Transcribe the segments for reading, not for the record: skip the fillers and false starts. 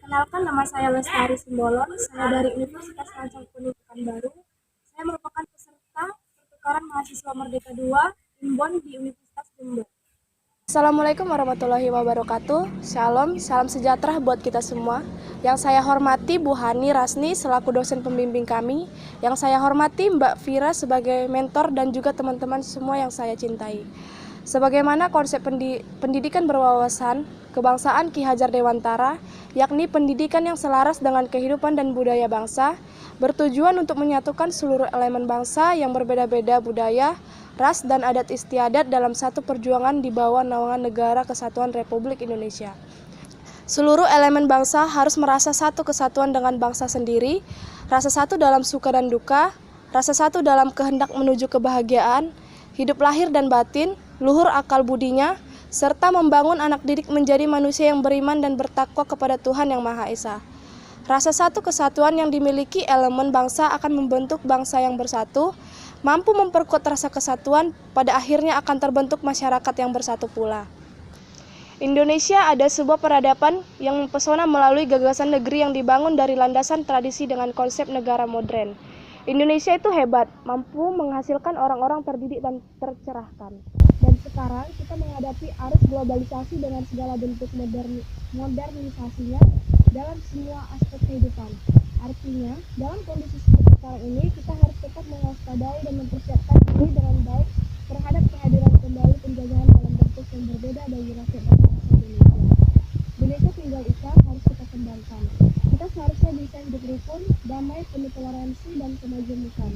Perkenalkan, nama saya Lestari Simbolon. Saya dari Universitas Rancang Pendidikan Baru. Saya merupakan peserta pertukaran mahasiswa Merdeka 2 Imbon di Universitas Jember. Assalamualaikum warahmatullahi wabarakatuh. Shalom, salam sejahtera buat kita semua. Yang saya hormati Bu Hani Rasni selaku dosen pembimbing kami. Yang saya hormati Mbak Vira sebagai mentor dan juga teman-teman semua yang saya cintai. Sebagaimana konsep pendidikan berwawasan kebangsaan Ki Hajar Dewantara, yakni pendidikan yang selaras dengan kehidupan dan budaya bangsa, bertujuan untuk menyatukan seluruh elemen bangsa yang berbeda-beda budaya, ras, dan adat istiadat dalam satu perjuangan di bawah naungan Negara Kesatuan Republik Indonesia. Seluruh elemen bangsa harus merasa satu kesatuan dengan bangsa sendiri, rasa satu dalam suka dan duka, rasa satu dalam kehendak menuju kebahagiaan, hidup lahir dan batin, luhur akal budinya, serta membangun anak didik menjadi manusia yang beriman dan bertakwa kepada Tuhan Yang Maha Esa. Rasa satu kesatuan yang dimiliki elemen bangsa akan membentuk bangsa yang bersatu, mampu memperkuat rasa kesatuan, pada akhirnya akan terbentuk masyarakat yang bersatu pula. Indonesia ada sebuah peradaban yang mempesona melalui gagasan negeri yang dibangun dari landasan tradisi dengan konsep negara modern. Indonesia itu hebat, mampu menghasilkan orang-orang terdidik dan tercerahkan. Dan sekarang kita menghadapi arus globalisasi dengan segala bentuk modernisasinya dalam semua aspek kehidupan. Artinya, dalam kondisi seperti sekarang ini, kita harus tetap mewaspadai dan mempersiapkan diri dengan baik terhadap kehadiran kembali penjajahan dalam bentuk yang berbeda bagi rakyat dan bangsa Indonesia. Indonesia Tunggal Ika harus kita kembangkan. Kita seharusnya bisa hidup rukun, damai, penuh toleransi, dan kemajemukan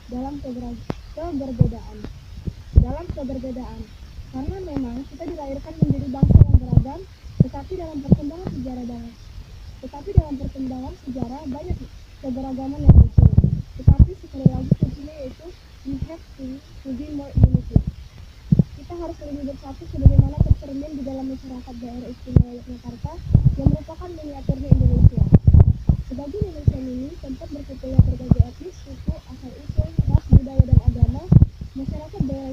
dalam keberbedaan. Karena memang kita dilahirkan menjadi bangsa yang beragam, tetapi dalam perkembangan sejarah banyak keberagaman yang muncul. Tetapi sekali lagi kuncinya yaitu we have to be more united. Kita harus lebih bersatu sebagaimana tercermin di dalam masyarakat daerah istimewa Yogyakarta yang merupakan miniaturnya Indonesia. Sebagai Indonesia ini tempat berkumpulnya berbagai etnis, suku, asal-usul, ras, budaya, dan agama, masyarakat daerah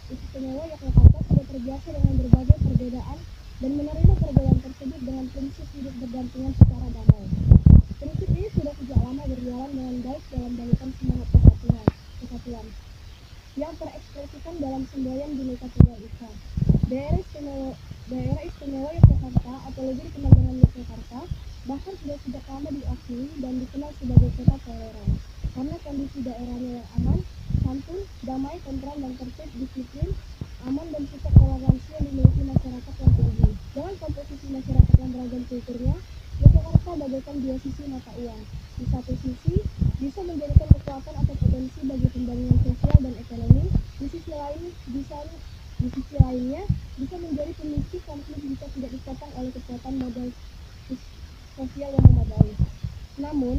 istimewa Yogyakarta sudah terbiasa dengan berbagai perbedaan dan menerima perbedaan tersebut dengan prinsip hidup berdampingan secara damai. Prinsip ini sudah sejak lama berjalan dengan baik dalam balikan semangat kesatuan yang terekspresikan dalam semboyan Bhinneka Tunggal Ika. Daerah istimewa Yogyakarta atau lebih dikenal dengan Yogyakarta bahkan sudah sejak lama diakui dan dikenal sebagai kota toleran karena kondisi daerahnya yang aman, santun, damai, tentram, dan tertib, disiplin, aman, dan sifat toleransi yang dimiliki masyarakat yang tinggi. Dengan komposisi masyarakat yang beragam kulturnya, Yogyakarta bagaikan dua sisi mata uang. Di satu sisi, bisa menjadikan kekuatan atau potensi bagi pembangunan sosial dan ekonomi. Di sisi lainnya, bisa menjadi pemicu konflik jika tidak ditopang oleh kekuatan modal sosial yang memadai. Namun,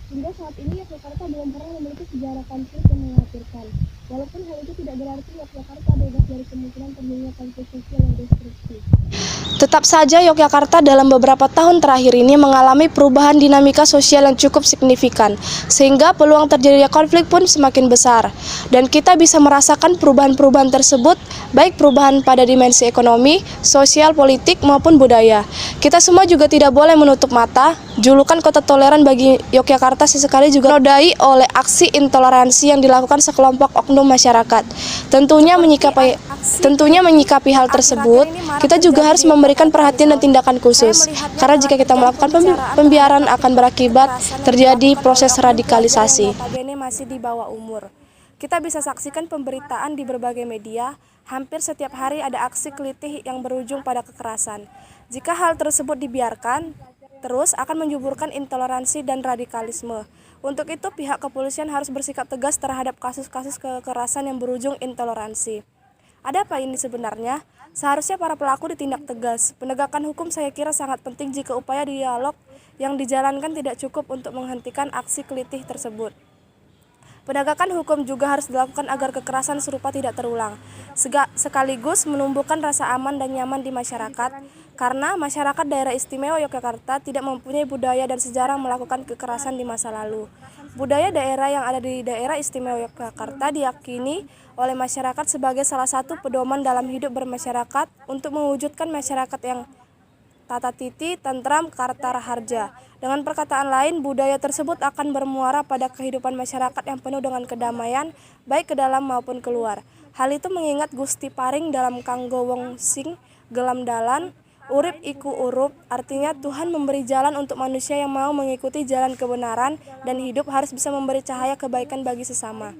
hingga saat ini Yogyakarta belum pernah memiliki sejarah konflik yang mengkhawatirkan. Walaupun hal itu tidak berarti Yogyakarta bebas dari kemungkinan terjadinya konflik sosial yang destruktif. Tetap saja Yogyakarta dalam beberapa tahun terakhir ini mengalami perubahan dinamika sosial yang cukup signifikan, sehingga peluang terjadinya konflik pun semakin besar. Dan kita bisa merasakan perubahan-perubahan tersebut, baik perubahan pada dimensi ekonomi, sosial, politik, maupun budaya. Kita semua juga tidak boleh menutup mata, julukan kota toleran bagi Yogyakarta sesekali juga nodai oleh aksi intoleransi yang dilakukan sekelompok oknum masyarakat. Tentunya menyikapi hal tersebut, kita juga harus memberikan perhatian dan tindakan khusus. Karena jika kita melakukan pembiaran akan berakibat terjadi proses radikalisasi. Notabene masih di bawah umur. Kita bisa saksikan pemberitaan di berbagai media, hampir setiap hari ada aksi kelitih yang berujung pada kekerasan. Jika hal tersebut dibiarkan, terus akan menjuburkan intoleransi dan radikalisme. Untuk itu, pihak kepolisian harus bersikap tegas terhadap kasus-kasus kekerasan yang berujung intoleransi. Ada apa ini sebenarnya? Seharusnya para pelaku ditindak tegas. Penegakan hukum saya kira sangat penting jika upaya dialog yang dijalankan tidak cukup untuk menghentikan aksi kelitih tersebut. Penegakan hukum juga harus dilakukan agar kekerasan serupa tidak terulang, sekaligus menumbuhkan rasa aman dan nyaman di masyarakat, karena masyarakat daerah istimewa Yogyakarta tidak mempunyai budaya dan sejarah melakukan kekerasan di masa lalu. Budaya daerah yang ada di daerah istimewa Yogyakarta diyakini oleh masyarakat sebagai salah satu pedoman dalam hidup bermasyarakat untuk mewujudkan masyarakat yang tata titi, tentram, karta raharja. Dengan perkataan lain, budaya tersebut akan bermuara pada kehidupan masyarakat yang penuh dengan kedamaian, baik ke dalam maupun keluar. Hal itu mengingat Gusti Paring dalam kanggo wong sing gelam dalan, urip iku urup, artinya Tuhan memberi jalan untuk manusia yang mau mengikuti jalan kebenaran dan hidup harus bisa memberi cahaya kebaikan bagi sesama.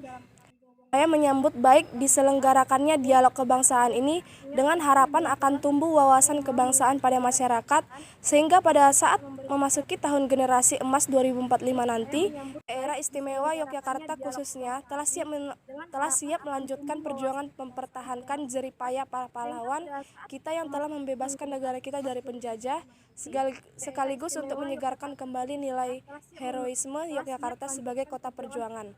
Saya menyambut baik diselenggarakannya dialog kebangsaan ini dengan harapan akan tumbuh wawasan kebangsaan pada masyarakat sehingga pada saat memasuki tahun generasi emas 2045 nanti, daerah istimewa Yogyakarta khususnya telah siap melanjutkan perjuangan mempertahankan jeripaya para pahlawan kita yang telah membebaskan negara kita dari penjajah sekaligus untuk menyegarkan kembali nilai heroisme Yogyakarta sebagai kota perjuangan.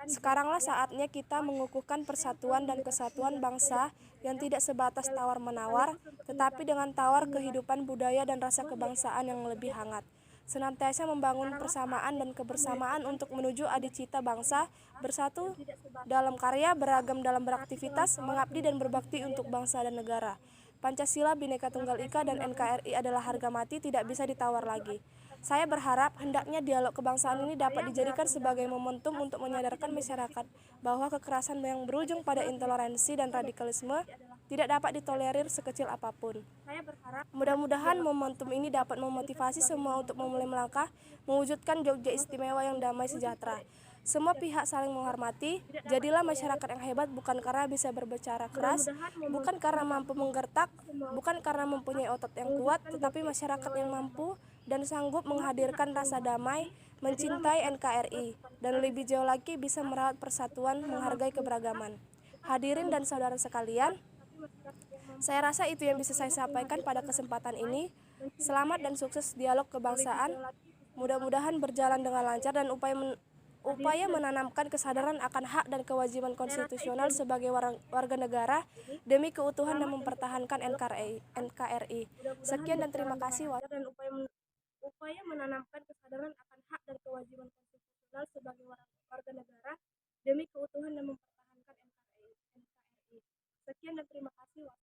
Sekaranglah saatnya kita mengukuhkan persatuan dan kesatuan bangsa yang tidak sebatas tawar-menawar, tetapi dengan tawar kehidupan budaya dan rasa kebangsaan yang lebih hangat. Senantiasa membangun persamaan dan kebersamaan untuk menuju adicita bangsa, bersatu dalam karya, beragam dalam beraktivitas, mengabdi dan berbakti untuk bangsa dan negara. Pancasila, Bhinneka Tunggal Ika, dan NKRI adalah harga mati, tidak bisa ditawar lagi. Saya berharap hendaknya dialog kebangsaan ini dapat dijadikan sebagai momentum untuk menyadarkan masyarakat bahwa kekerasan yang berujung pada intoleransi dan radikalisme tidak dapat ditolerir sekecil apapun. Mudah-mudahan momentum ini dapat memotivasi semua untuk memulai melangkah mewujudkan Jogja istimewa yang damai sejahtera. Semua pihak saling menghormati, jadilah masyarakat yang hebat bukan karena bisa berbicara keras, bukan karena mampu menggertak, bukan karena mempunyai otot yang kuat, tetapi masyarakat yang mampu dan sanggup menghadirkan rasa damai, mencintai NKRI, dan lebih jauh lagi bisa merawat persatuan, menghargai keberagaman. Hadirin dan saudara sekalian, saya rasa itu yang bisa saya sampaikan pada kesempatan ini. Selamat dan sukses dialog kebangsaan. Mudah-mudahan berjalan dengan lancar dan upaya menanamkan kesadaran akan hak dan kewajiban konstitusional sebagai warga negara demi keutuhan dan mempertahankan NKRI. Sekian dan terima kasih. Upaya menanamkan kesadaran akan hak dan kewajiban konstitusional sebagai warga